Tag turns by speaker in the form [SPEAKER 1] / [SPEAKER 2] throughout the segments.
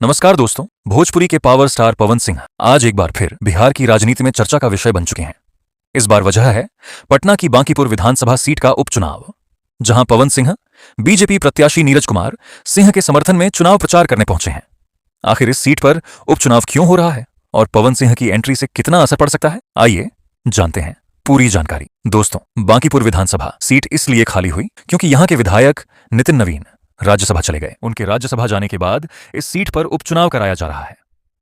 [SPEAKER 1] नमस्कार दोस्तों, भोजपुरी के पावर स्टार पवन सिंह आज एक बार फिर बिहार की राजनीति में चर्चा का विषय बन चुके हैं। इस बार वजह है पटना की बांकीपुर विधानसभा सीट का उपचुनाव, जहां पवन सिंह बीजेपी प्रत्याशी नीरज कुमार सिंह के समर्थन में चुनाव प्रचार करने पहुंचे हैं। आखिर इस सीट पर उपचुनाव क्यों हो रहा है और पवन सिंह की एंट्री से कितना असर पड़ सकता है, आइए जानते हैं पूरी जानकारी। दोस्तों, बांकीपुर विधानसभा सीट इसलिए खाली हुई क्योंकि यहां के विधायक नितिन नवीन राज्यसभा चले गए। उनके राज्यसभा जाने के बाद इस सीट पर उपचुनाव कराया जा रहा है।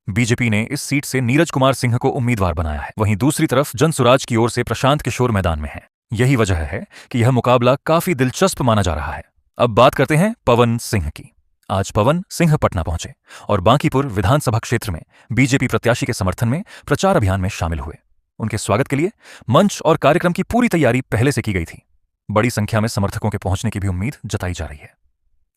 [SPEAKER 1] बीजेपी ने इस सीट से नीरज कुमार सिंह को उम्मीदवार बनाया है। वहीं दूसरी तरफ जनसुराज की ओर से प्रशांत किशोर मैदान में है। यही वजह है कि यह मुकाबला काफी दिलचस्प माना जा रहा है। अब बात करते हैं पवन सिंह की। आज पवन सिंह पटना पहुंचे और बांकीपुर विधानसभा क्षेत्र में बीजेपी प्रत्याशी के समर्थन में प्रचार अभियान में शामिल हुए। उनके स्वागत के लिए मंच और कार्यक्रम की पूरी तैयारी पहले से की गई थी। बड़ी संख्या में समर्थकों के पहुंचने की भी उम्मीद जताई जा रही है।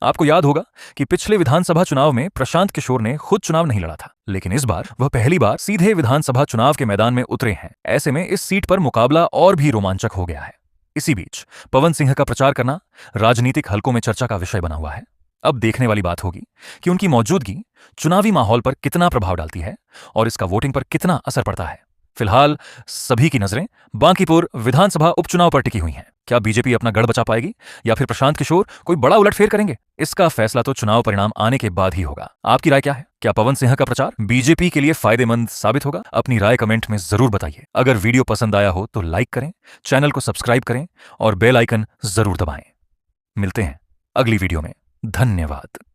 [SPEAKER 1] आपको याद होगा कि पिछले विधानसभा चुनाव में प्रशांत किशोर ने खुद चुनाव नहीं लड़ा था, लेकिन इस बार वह पहली बार सीधे विधानसभा चुनाव के मैदान में उतरे हैं। ऐसे में इस सीट पर मुकाबला और भी रोमांचक हो गया है। इसी बीच पवन सिंह का प्रचार करना राजनीतिक हलकों में चर्चा का विषय बना हुआ है। अब देखने वाली बात होगी कि उनकी मौजूदगी चुनावी माहौल पर कितना प्रभाव डालती है और इसका वोटिंग पर कितना असर पड़ता है। फिलहाल सभी की नजरें बांकीपुर विधानसभा उपचुनाव पर टिकी हुई हैं। क्या बीजेपी अपना गढ़ बचा पाएगी या फिर प्रशांत किशोर कोई बड़ा उलटफेर करेंगे? इसका फैसला तो चुनाव परिणाम आने के बाद ही होगा। आपकी राय क्या है? क्या पवन सिंह का प्रचार बीजेपी के लिए फायदेमंद साबित होगा? अपनी राय कमेंट में जरूर बताइए। अगर वीडियो पसंद आया हो तो लाइक करें, चैनल को सब्सक्राइब करें और बेल आइकन जरूर दबाएं। मिलते हैं अगली वीडियो में। धन्यवाद।